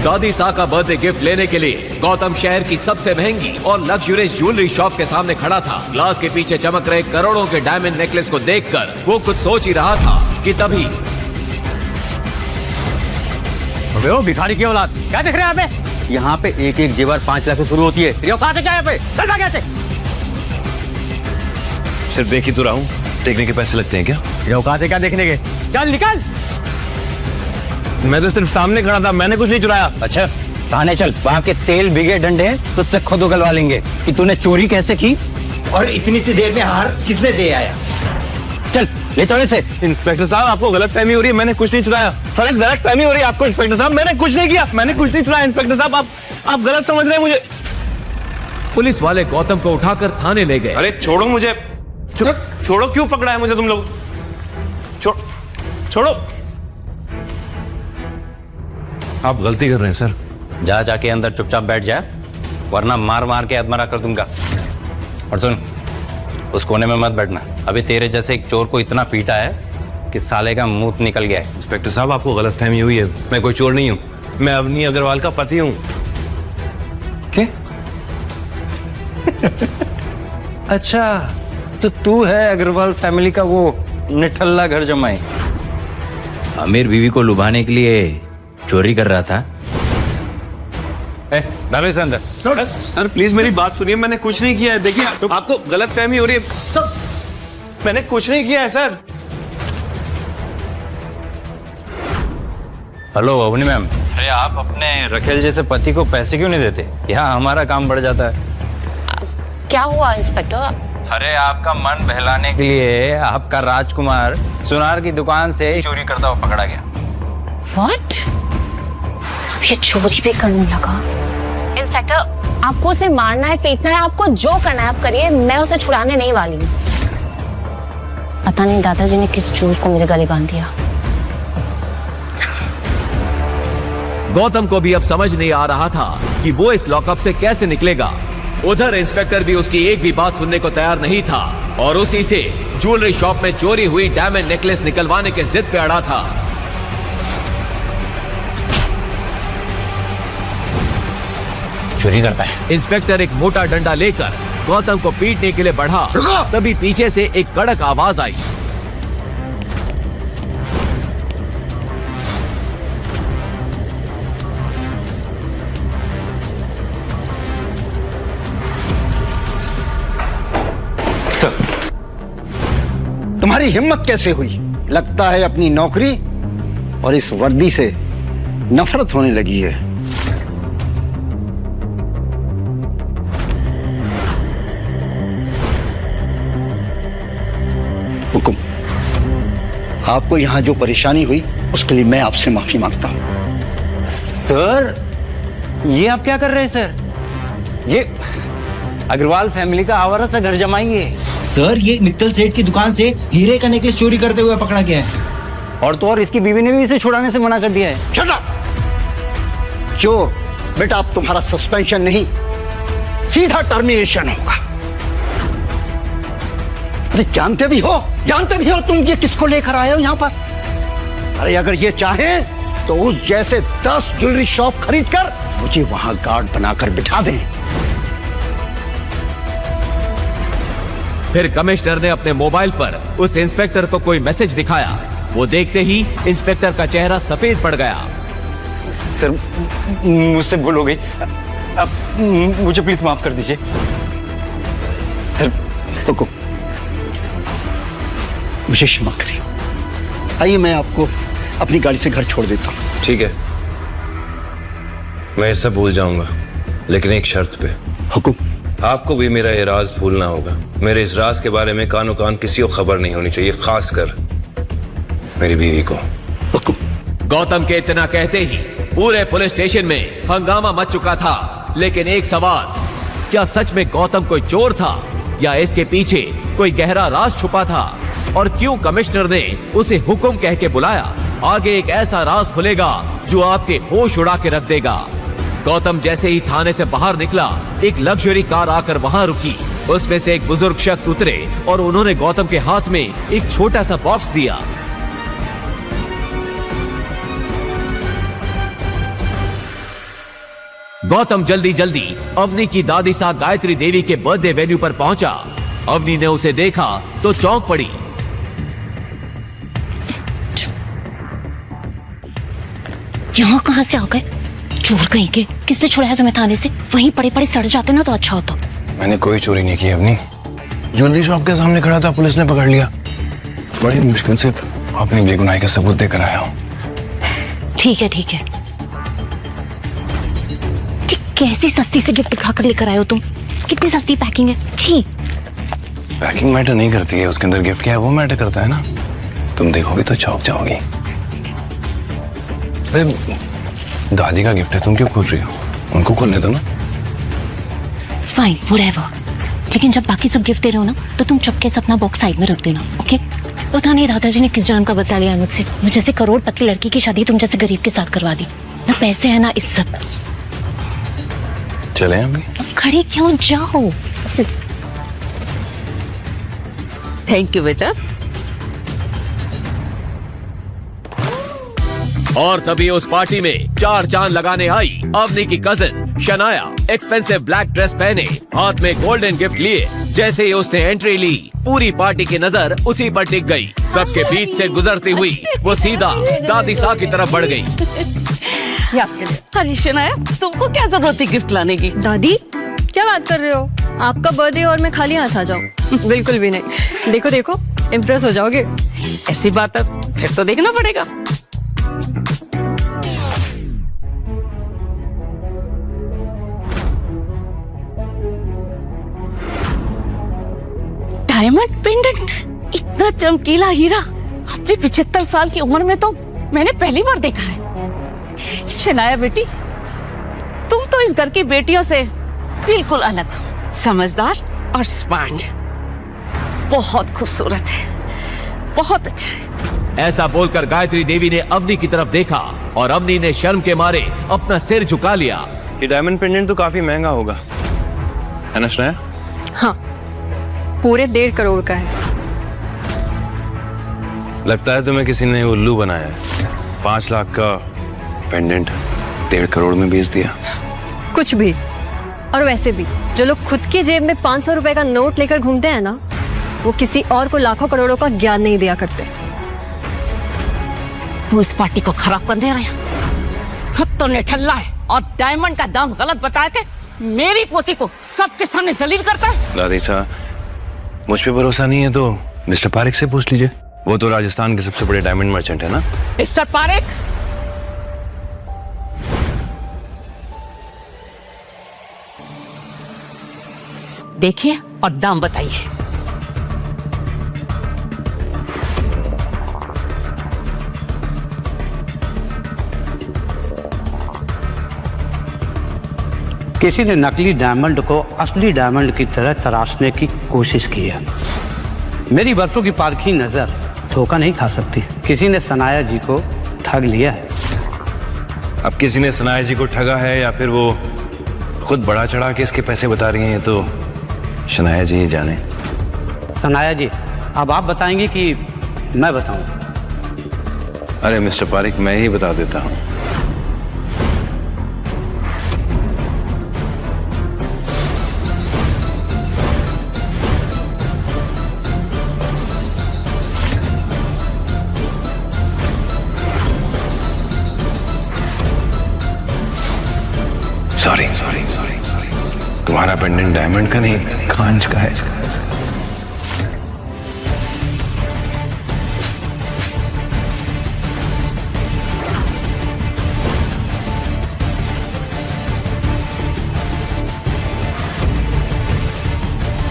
दादी सा का बर्थडे गिफ्ट लेने के लिए गौतम शहर की सबसे महंगी और लग्जरियस ज्वेलरी शॉप के सामने खड़ा था। ग्लास के पीछे चमक रहे करोड़ों के डायमंड नेकलेस को देखकर वो कुछ सोच ही रहा था कि तभी ओ भिखारी की औलाद, क्या देख रहे हैं यहाँ पे? यहाँ पे एक एक जेवर 5 लाख से शुरू होती है। तेरी औकात है क्या यहाँ पे? चल भाग यहाँ से। सिर्फ देख ही तो रहा हूँ, देखने के पैसे लगते हैं क्या? तेरी औकात है क्या देखने के? चल निकल। मैं तो सिर्फ सामने खड़ा था, मैंने कुछ नहीं चुराया। अच्छा थाने चल, वहाँ के तेल बिगे डंडे हैं, तुझसे खुद उगलवा लेंगे कि तूने चोरी कैसे की और इतनी सी देर में हार किसने दे आया। चल ले चलो इसे। इंस्पेक्टर साहब, आपको गलतफहमी हो रही है, मैंने कुछ नहीं चुराया। सर गलतफहमी हो रही है आपको इंस्पेक्टर साहब, मैंने कुछ नहीं किया, मैंने कुछ नहीं चुराया। इंस्पेक्टर साहब आप गलत समझ रहे हैं मुझे। पुलिस वाले गौतम को उठाकर थाने ले गए। अरे छोड़ो मुझे, छोड़ो, क्यों पकड़ा है मुझे तुम लोग? छोड़ो। आप गलती कर रहे हैं सर। जा जाके अंदर चुपचाप बैठ जा, वरना मार मार के अधमरा कर दूंगा। और सुन, उस कोने में मत बैठना, अभी तेरे जैसे एक चोर को इतना पीटा है कि साले का मुंह निकल गया है। इंस्पेक्टर साहब, आपको गलतफहमी हुई है, मैं कोई चोर नहीं हूँ, मैं अवनी अग्रवाल का पति हूँ। क्या? अच्छा, तो तू है अग्रवाल फैमिली का वो निठल्ला घर जमाई, अमीर बीवी को लुभाने के लिए चोरी कर रहा था। डालो इसे अंदर। सर प्लीज मेरी बात सुनिए, मैंने कुछ नहीं किया है। देखिए आपको गलतफहमी हो रही है, मैंने कुछ नहीं किया है सर। हेलो अवनी मैम, अरे आप अपने रखेल जैसे पति को पैसे क्यों नहीं देते? यहाँ हमारा काम बढ़ जाता है। क्या हुआ इंस्पेक्टर? अरे आपका मन बहलाने के लिए आपका राजकुमार सुनार की दुकान से चोरी करता हुआ पकड़ा गया। व्हाट? ये चोरी भी करने लगा? इंस्पेक्टर, आपको उसे मारना है, पीटना है, आपको जो करना है आप करिए, मैं उसे छुड़ाने नहीं वाली हूँ। पता नहीं दादाजी ने किस चोर को मेरे गले बांध दिया। गौतम को भी अब समझ नहीं आ रहा था कि वो इस लॉकअप से कैसे निकलेगा। उधर इंस्पेक्टर भी उसकी एक भी बात सुनने को तैयार नहीं था और उसी से ज्वेलरी शॉप में चोरी हुई डायमंड नेकलेस निकलवाने के जिद पे अड़ा था। चोरी करता है। इंस्पेक्टर एक मोटा डंडा लेकर गौतम को पीटने के लिए बढ़ा, तभी पीछे से एक कड़क आवाज आई। सर, तुम्हारी हिम्मत कैसे हुई? लगता है अपनी नौकरी और इस वर्दी से नफरत होने लगी है। हुकुम, आपको यहां जो परेशानी हुई उसके लिए मैं आपसे माफी मांगता हूं। सर, ये आप क्या कर रहे हैं सर? ये अग्रवाल फैमिली का आवारा सा घर जमाई है। सर, ये मित्तल सेठ की दुकान से हीरे का नेकलेस चोरी करते हुए पकड़ा गया है। और तो और इसकी बीवी ने भी इसे छुड़ाने से मना कर दिया है। Shut up! जो बेटा, अब तुम्हारा सस्पेंशन नहीं, सीधा टर्मिनेशन होगा। अरे जानते भी हो तुम ये किसको लेकर आए हो यहाँ पर? अरे अगर ये चाहे तो उस जैसे 10 ज्वेलरी शॉप खरीद कर मुझे वहां गार्ड बनाकर बिठा दें। फिर कमिश्नर ने अपने मोबाइल पर उस इंस्पेक्टर को कोई मैसेज दिखाया। वो देखते ही इंस्पेक्टर का चेहरा सफेद पड़ गया। सर, मुझसे भूल हो गई, अब मुझे प्लीज माफ कर दीजिए। सर, रुको, मुझे क्षमा करिए। आइए, मैं आपको अपनी गाड़ी से घर छोड़ देता हूँ। ठीक है, मैं सब भूल जाऊंगा, लेकिन एक शर्त पे। हुकुम। आपको भी मेरा ये राज भूलना होगा। मेरे इस राज के बारे में कानो कान किसी को खबर नहीं होनी चाहिए, खासकर मेरी बीवी को। हुकुम। गौतम के इतना कहते ही पूरे पुलिस स्टेशन में हंगामा मच चुका था। लेकिन एक सवाल, क्या सच में गौतम कोई चोर था या इसके पीछे कोई गहरा राज छुपा था? और क्यों कमिश्नर ने उसे हुक्म कह के बुलाया? आगे एक ऐसा राज खुलेगा जो आपके होश उड़ा के रख देगा। गौतम जैसे ही थाने से बाहर निकला, एक लग्जरी कार आकर वहां रुकी। उसमें से एक बुजुर्ग शख्स उतरे और उन्होंने गौतम के हाथ में एक छोटा सा बॉक्स दिया। गौतम जल्दी जल्दी अवनी की दादी सा गायत्री देवी के बर्थडे वेन्यू पर पहुंचा। अवनी ने उसे देखा तो चौंक पड़ी। यहाँ कहाँ से आ गए? चोर कहीं के। किसने छुड़ाया तुम्हें थाने से? वहीं पड़े पड़े सड़ जाते ना तो अच्छा होता। मैंने कोई चोरी नहीं की अवनी। ज्वेलरी शॉप के सामने खड़ा था, पुलिस ने पकड़ लिया। बड़ी मुश्किल से अपनी बेगुनाही का सबूत देकर आया हूँ। ठीक है ठीक है। ठीक, कैसी सस्ती से गिफ्ट दिखाकर लेकर आए हो तुम? कितनी सस्ती पैकिंग है। छी। पैकिंग मैटर नहीं करती है, उसके अंदर गिफ्ट क्या है वो मैटर करता है ना। तुम देखोगी तो चौंक जाओगी। अरे दादी का गिफ्ट है, तुम क्यों खोल रही हो? उनको खोलने दो ना। Fine, whatever. लेकिन जब बाकी सब गिफ्ट दे रहे हो ना तो तुम चुपके से अपना बॉक्स साइड में रख देना, ओके? पता नहीं दादाजी ने किस जान का बता लिया मुझसे। मुझे जैसे करोड़पति लड़की की शादी तुम जैसे गरीब के साथ करवा दी। ना पैसे है ना इज्जत। चले अम्मी। खड़े क्यों, जाओ। थैंक यू बेटा। और तभी उस पार्टी में चार चांद लगाने आई अवनी की cousin Shanaya. Expensive black dress पहने, हाथ में गोल्डन गिफ्ट लिए। जैसे ही उसने एंट्री ली, पूरी पार्टी की नजर उसी पर टिक गई। सबके बीच से गुजरती हुई वो सीधा दादी सा की तरफ बढ़ गई। अरे शनाया, तुमको क्या जरूरत थी गिफ्ट लाने की? दादी क्या बात कर रहे हो? आपका बर्थडे और मैं खाली हाथ आ जाऊं? बिल्कुल भी नहीं। देखो देखो, इम्प्रेस हो जाओगे। ऐसी बात है, फिर तो देखना पड़ेगा। डायमंड पेंडेंट, इतना चमकीला हीरा अपनी 75 साल की उम्र में तो मैंने पहली बार देखा है। शनाया बेटी, तुम तो इस घर की बेटियों से बिल्कुल अलग हो। समझदार और स्मार्ट। बहुत खूबसूरत है, बहुत अच्छा है। ऐसा बोलकर गायत्री देवी ने अवनी की तरफ देखा और अवनी ने शर्म के मारे अपना सिर झुका लिया। ये डायमंड पेंडेंट तो काफी महंगा होगा, है ना श्रेया? हाँ, पूरे 1.5 करोड़ का है। लगता है तुम्हें किसी ने उल्लू बनाया है। 5 लाख का पेंडेंट 1.5 करोड़ में बेच दिया। कुछ भी। और वैसे भी जो लोग खुद की जेब में 500 रुपए का नोट लेकर घूमते हैं ना, वो किसी और को लाखों करोड़ों का ज्ञान नहीं दिया करते। तू इस पार्टी को खराब करने आया। खुद तो निठल्ला है और डायमंड का दाम गलत बता के मेरी पोती को सबके सामने जलील करता है। दादी साहब, मुझ पे भरोसा नहीं है तो मिस्टर पारेख से पूछ लीजिए। वो तो राजस्थान के सबसे बड़े डायमंड मर्चेंट है ना। मिस्टर पारेख, देखिए और दाम बताइए। किसी ने नकली डायमंड को असली डायमंड की तरह तराशने की कोशिश की है। मेरी बरसों की पारखी नजर धोखा नहीं खा सकती। किसी ने सनाया जी को ठग लिया है। अब किसी ने सनाया जी को ठगा है या फिर वो खुद बड़ा चढ़ा के इसके पैसे बता रही हैं, तो शनाया जी ही जाने। सनाया जी, अब आप बताएंगे कि मैं बताऊं? अरे मिस्टर पारेख, मैं ही बता देता हूं। सॉरी सॉरी सॉरी सॉरी, तुम्हारा पेंडेंट डायमंड का नहीं, कांच का है।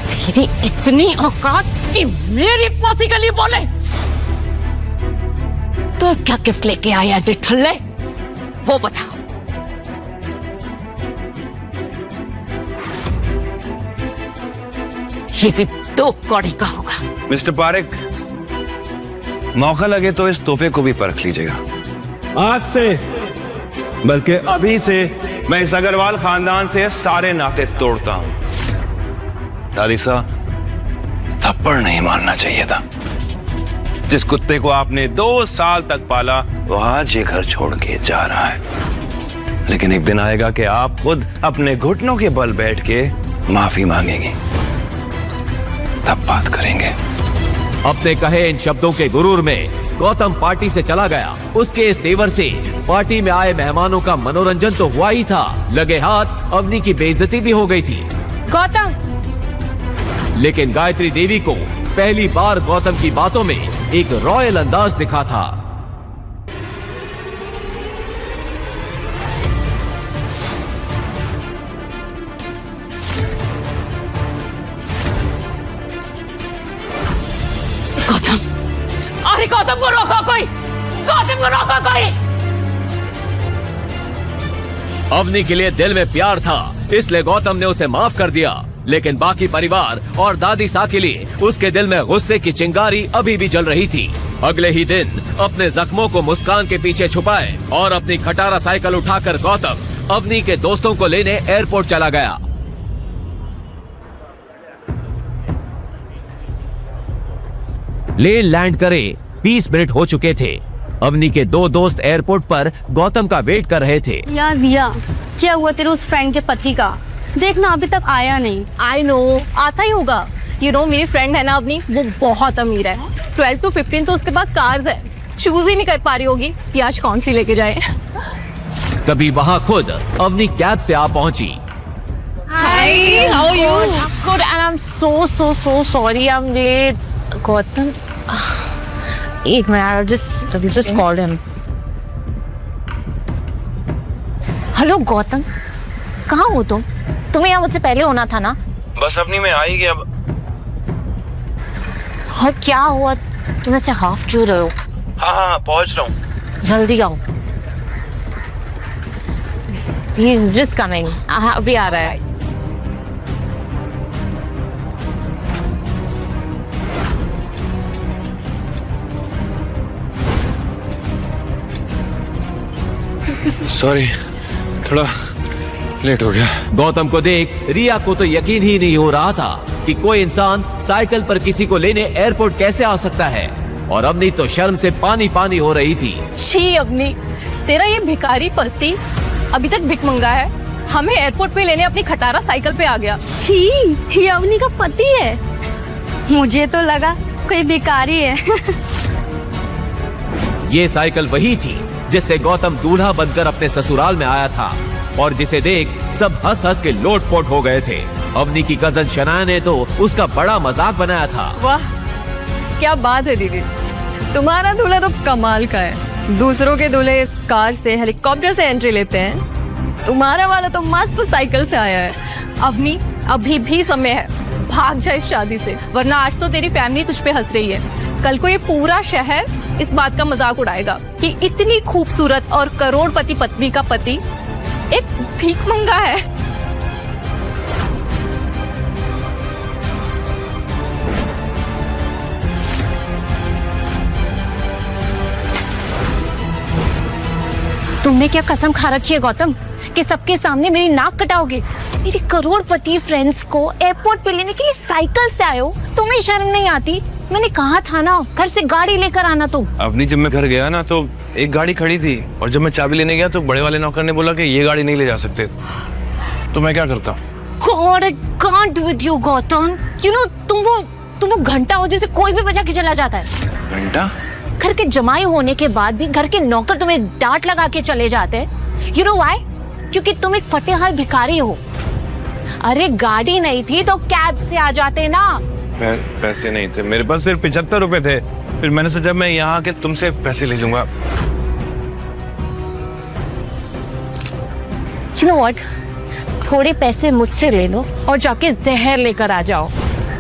तेरी इतनी औकात कि मेरी पोती के लिए बोले? तो क्या गिफ्ट लेके आया ठल्ले, वो बताओ। ये भी 2 कौड़ी का होगा। मिस्टर पारेख, मौका लगे तो इस तोहफे को भी परख लीजिएगा। आज से, बल्कि अभी से, मैं इस अग्रवाल खानदान से सारे नाते तोड़ता हूं। दादी साहब, थप्पड़ नहीं मारना चाहिए था। जिस कुत्ते को आपने 2 साल तक पाला वो आज ये घर छोड़ के जा रहा है। लेकिन एक दिन आएगा कि आप खुद अपने घुटनों के बल बैठ के माफी मांगेंगे, तब बात करेंगे। अपने कहे इन शब्दों के गुरूर में गौतम पार्टी से चला गया। उसके इस तेवर से पार्टी में आए मेहमानों का मनोरंजन तो हुआ ही था, लगे हाथ अवनी की बेइज्जती भी हो गई थी। गौतम, लेकिन गायत्री देवी को पहली बार गौतम की बातों में एक रॉयल अंदाज दिखा था। गौतम, अरे गौतम को रोको कोई, गौतम को रोको कोई। अवनी के लिए दिल में प्यार था, इसलिए गौतम ने उसे माफ कर दिया। लेकिन बाकी परिवार और दादी सा के लिए उसके दिल में गुस्से की चिंगारी अभी भी जल रही थी। अगले ही दिन अपने जख्मों को मुस्कान के पीछे छुपाए और अपनी खटारा साइकिल उठाकर गौतम अवनी के दोस्तों को लेने एयरपोर्ट चला गया। प्लेन लैंड करे 20 मिनट हो चुके थे। अवनी के दो दोस्त एयरपोर्ट पर गौतम का वेट कर रहे थे। यार रिया, क्या हुआ तेरे उस फ्रेंड के पति का? देखना अभी तक आया नहीं। आई नो, आता ही होगा। यू नो मेरी फ्रेंड है ना अवनी, वो बहुत अमीर है। 12 to 15 तो उसके पास कार्स है, चूज ही नहीं कर पा रही होगी कि आज कौन सी लेके जाए। तभी वहाँ खुद अवनी कैब से आ पहुंची। Hi, how are you? Good, and I'm so sorry I'm late. Gautam, एक minute, I'll just call him. Hello Gautam, कहाँ हो तुम? तुम्हें यहाँ मुझसे पहले होना था ना? बस अपनी में आई गया। और क्या हुआ? तुम ऐसे हाफ क्यों रहे हो? हाँ पहुंच रहा हूँ। जल्दी आओ। He is just coming. अभी आ रहा है। सॉरी, थोड़ा लेट हो गया। गौतम को देख रिया को तो यकीन ही नहीं हो रहा था कि कोई इंसान साइकिल पर किसी को लेने एयरपोर्ट कैसे आ सकता है, और अवनी तो शर्म से पानी पानी हो रही थी। छी अवनी, तेरा ये भिखारी पति अभी तक भिख मंगा है, हमें एयरपोर्ट पे लेने अपनी खटारा साइकिल पे आ गया। छी, ये अवनी का पति है? मुझे तो लगा कोई भिखारी है। ये साइकिल वही थी जिससे गौतम दूल्हा बनकर अपने ससुराल में आया था, और जिसे देख सब हंस हंस के लोटपोट हो गए थे। अवनी की कजन शनाया ने तो उसका बड़ा मजाक बनाया था। वाह, क्या बात है दीदी, तुम्हारा दूल्हा तो कमाल का है। दूसरों के दूल्हे कार से, हेलीकॉप्टर से एंट्री लेते हैं, तुम्हारा वाला तो मस्त साइकिल से आया है। अवनी, अभी भी समय है, भाग जा इस शादी से, वरना आज तो तेरी फैमिली तुझ पे हंस रही है। कल को ये पूरा शहर इस बात का मजाक उड़ाएगा कि इतनी खूबसूरत और करोड़पति पत्नी का पति एक भीख मंगा है। तुमने क्या कसम खा रखी है गौतम कि सबके सामने मेरी नाक कटाओगे? मेरी करोड़पति फ्रेंड्स को एयरपोर्ट पे लेने के लिए साइकिल से आए हो? तुम्हें शर्म नहीं आती? मैंने कहा था ना, घर से गाड़ी लेकर आना तुम। अवनी, जब मैं घर गया ना तो एक गाड़ी खड़ी थी, और जब मैं चाबी लेने गया तो बड़े वाले नौकर ने बोला कि ये गाड़ी नहीं ले जा सकते। तो मैं क्या करता? God, I can't with you, Gautam. You know, तुम वो घंटा हो जैसे कोई भी बजा के चला जाता है। घंटा? घर के जमाई होने के बाद भी घर के नौकर तुम्हें डांट लगा के चले जाते हैं। You know why? क्योंकि तुम एक फटेहाल भिखारी हो। अरे गाड़ी नहीं थी तो कैब से आ जाते ना। पैसे नहीं थे मेरे पास, सिर्फ 75 रुपए थे। फिर मैंने सोचा मैं यहाँ आके तुमसे पैसे ले लूंगा। You know what? थोड़े पैसे मुझसे ले लो और जाके जहर लेकर आ जाओ।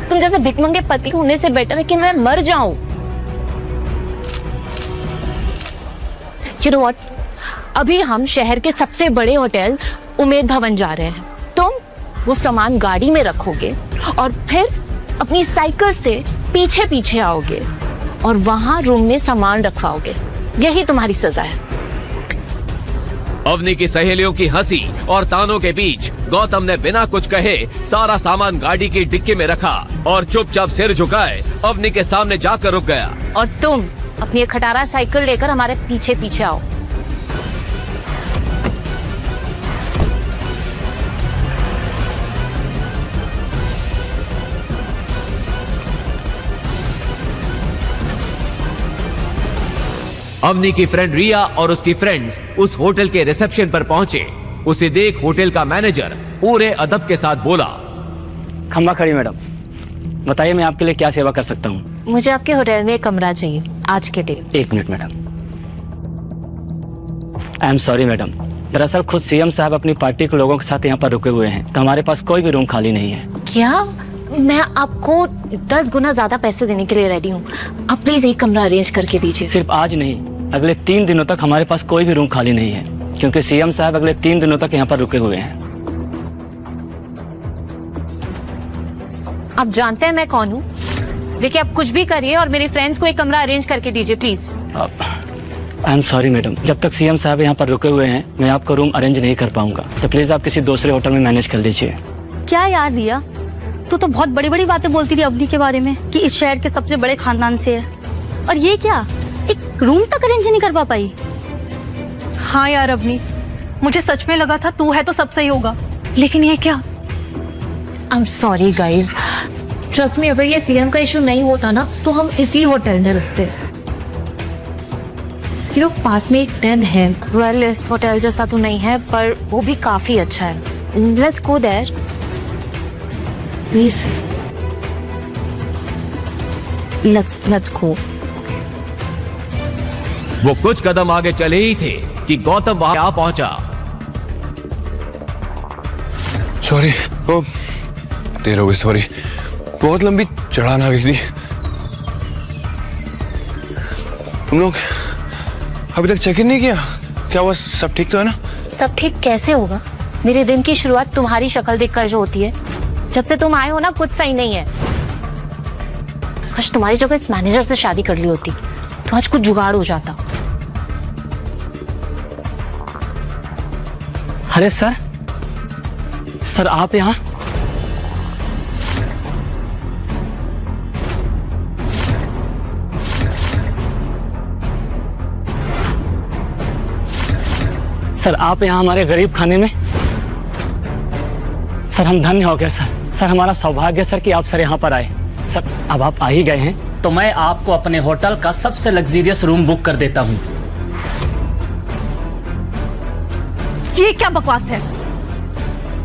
तुम जैसे भिखमंगे पति होने से बेटर है कि मैं मर जाऊं। You know what? अभी हम शहर के सबसे बड़े होटल उमेद भवन जा रहे हैं। तुम वो सामान गाड़ी में रखोगे और फिर अपनी साइकिल से पीछे पीछे आओगे और वहां रूम में सामान रखवाओगे। यही तुम्हारी सजा है। अवनी की सहेलियों की हंसी और तानों के बीच गौतम ने बिना कुछ कहे सारा सामान गाड़ी की डिक्की में रखा और चुपचाप सिर झुकाए अवनी के सामने जाकर रुक गया। और तुम अपनी खटारा साइकिल लेकर हमारे पीछे पीछे आओ। अवनी की फ्रेंड रिया और उसकी फ्रेंड्स उस होटल के रिसेप्शन पर पहुंचे। उसे देख होटल का मैनेजर पूरे अदब के साथ बोला, खम्बा खड़ी मैडम, बताइए मैं आपके लिए क्या सेवा कर सकता हूँ। मुझे आपके होटल में एक कमरा चाहिए आज के day. 1 minute madam. I am sorry madam, दरअसल खुद सीएम साहब अपनी पार्टी के लोगों के साथ यहाँ पर रुके हुए हैं, तो हमारे पास कोई भी रूम खाली नहीं है। क्या? मैं आपको 10 गुना ज्यादा पैसे देने के लिए रेडी हूँ। आप प्लीज एक कमरा अरेंज करके दीजिए। सिर्फ आज नहीं, अगले 3 दिनों तक हमारे पास कोई भी रूम खाली नहीं है, क्योंकि सीएम साहब अगले 3 दिनों तक यहाँ पर रुके हुए हैं। आप जानते हैं मैं कौन हूँ? देखिए आप कुछ भी करिए और मेरे फ्रेंड्स को एक कमरा अरेंज करके दीजिए please. I am sorry madam, जब तक सीएम साहब यहाँ पर रुके हुए हैं मैं आपको रूम अरेंज नहीं कर पाऊंगा, तो प्लीज आप किसी दूसरे होटल में मैनेज कर लीजिए। क्या यार रिया, तू तो बहुत बड़ी बड़ी बातें बोलती थी अवनी के बारे में कि इस शहर के सबसे बड़े खानदान से है, और ये क्या, एक रूम तक अरेंज नहीं कर पा पाई। हाँ यार अवनी, मुझे सच में लगा था तू है तो सब सही होगा, लेकिन ये क्या। I am sorry guys, trust me, अगर ये सीएम का इशू नहीं होता ना तो हम इसी होटल में रुकते। पास में एक टेन है। वेल इस होटल जैसा तो नहीं है पर वो भी काफी अच्छा है। Let's go there please. Let's go. वो कुछ कदम आगे चले ही थे कि गौतम वहां आ पहुंचा। सॉरी, ओ देर हो गई, सॉरी, बहुत लंबी चढ़ान आ गई थी। तुम लोग अभी तक चेक इन नहीं किया? क्या हुआ, सब ठीक तो है ना? सब ठीक कैसे होगा? मेरे दिन की शुरुआत तुम्हारी शक्ल देखकर जो होती है, जब से तुम आए हो ना कुछ सही नहीं है। काश तुम्हारी जगह इस मैनेजर से शादी कर ली होती तो आज कुछ जुगाड़ हो जाता। अरे सर आप यहाँ? सर आप यहाँ हमारे गरीब खाने में? सर हम धन्य हो गए सर हमारा सौभाग्य सर कि आप सर यहाँ पर आए। सर अब आप आ ही गए हैं तो मैं आपको अपने होटल का सबसे लग्जरियस रूम बुक कर देता हूँ। ये क्या बकवास है?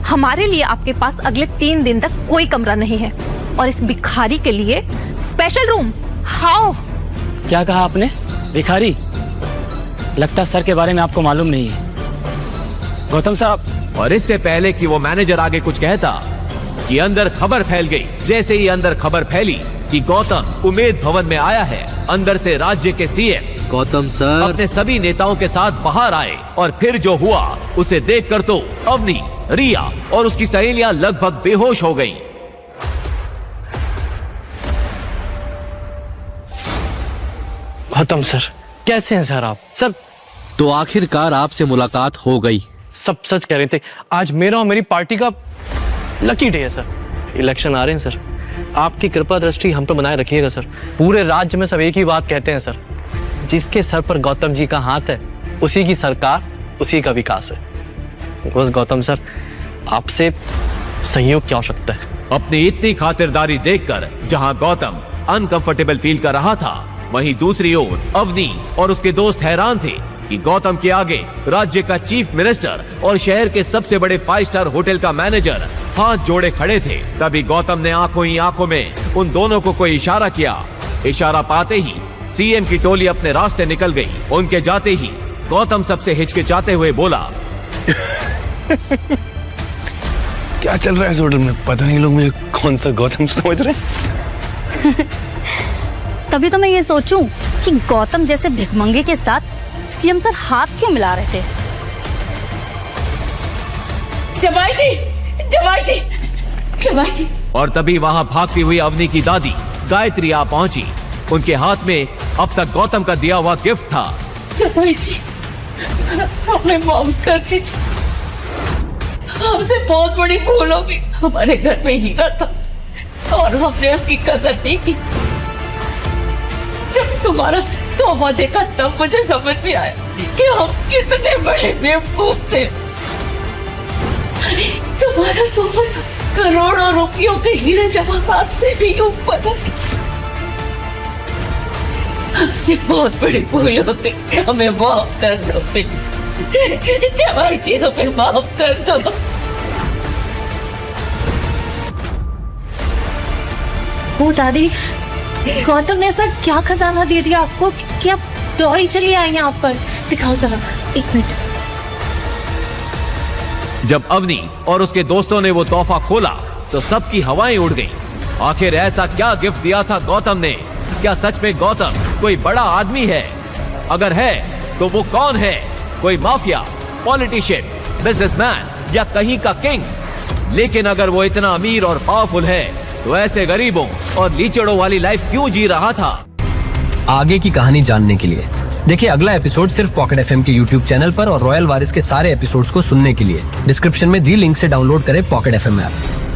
हमारे लिए आपके पास अगले 3 दिन तक कोई कमरा नहीं है, और इस भिखारी के लिए स्पेशल रूम। हाउ? क्या कहा आपने? भिखारी? लगता सर के बारे में आपको मालूम नहीं है गौतम साहब। और इससे पहले कि वो मैनेजर आगे कुछ कहता कि अंदर खबर फैल गई। जैसे ही अंदर खबर फैली कि गौतम उमेद भवन में आया है, अंदर से राज्य के सीएम गौतम सर अपने सभी नेताओं के साथ बाहर आए। और फिर जो हुआ उसे देखकर तो अवनी, रिया और उसकी सहेलियां लगभग बेहोश हो गईं। गौतम सर कैसे हैं सर आप? सर तो आखिरकार आपसे मुलाकात हो गई। सब सच कह रहे थे, आज मेरा और मेरी पार्टी का लकी डे है सर। इलेक्शन आ रहे हैं सर, आपकी कृपा दृष्टि हम पर बनाए रखिएगा सर। पूरे राज्य में सब एक ही बात कहते हैं सर, जिसके सर पर गौतम जी का हाथ है उसी की सरकार, उसी का विकास है। बस गौतम सर आपसे सहयोग की आवश्यकता है। अपनी इतनी खातिरदारी देखकर जहां गौतम अनकंफर्टेबल फील कर रहा था, वहीं दूसरी ओर अवनी और उसके दोस्त हैरान थे कि गौतम के आगे राज्य का चीफ मिनिस्टर और शहर के सबसे बड़े 5 स्टार होटल का मैनेजर हाथ जोड़े खड़े थे। तभी गौतम ने आंखों ही आंखों में उन दोनों को कोई इशारा किया। इशारा पाते ही सीएम की टोली अपने रास्ते निकल गई। उनके जाते ही गौतम सबसे हिचकिचाते हुए बोला, क्या चल रहा है इस होटल में? पता नहीं लोग मुझे कौन सा गौतम समझ रहे हैं। तभी तो मैं ये सोचूं कि गौतम जैसे भिखमंगे के साथ सीएम सर हाथ क्यों मिला रहे थे। जमाई जी, जमाई जी, जमाई जी। और तभी वहां भागती हुई अवनी की दादी गायत्री आ पहुंची। उनके हाथ में अब तक गौतम का दिया हुआ गिफ्ट था। जमाई जी हमें माफ कर दीजिए, हमसे बहुत बड़ी भूल हो गई। हमारे घर में हीरा था और हमने उसकी कदर नहीं की। जब तुम्हारा तोहफा देखा तब मुझे समझ में आया कि हम कितने बड़े बेवकूफ थे। अरे तुम्हारा तोहफा तो करोड़ों रुपयों के हीरे जवाहरात से भी ऊपर है। हमसे बहुत बड़ी भूल हो गई, हमें माफ कर दो जवाई जी, हमें माफ कर दो। ओ दादी, गौतम ने ऐसा क्या खजाना दे दिया आपको कि आप दौड़ी चली आई यहाँ पर? दिखाओ जरा, एक मिनट। जब अवनी और उसके दोस्तों ने वो तोहफा खोला तो सबकी हवाएं उड़ गईं। आखिर ऐसा क्या गिफ्ट दिया था गौतम ने? क्या सच में गौतम कोई बड़ा आदमी है? अगर है तो वो कौन है? कोई माफिया, पॉलिटिशियन, बिजनेसमैन या कहीं का किंग? लेकिन अगर वो इतना अमीर और पावरफुल है तो ऐसे गरीबों और लीचड़ों वाली लाइफ क्यों जी रहा था? आगे की कहानी जानने के लिए देखिए अगला एपिसोड सिर्फ पॉकेट एफएम के यूट्यूब चैनल पर और रॉयल वारिस के सारे एपिसोड्स को सुनने के लिए डिस्क्रिप्शन में दी लिंक से डाउनलोड करें पॉकेट एफएम ऐप।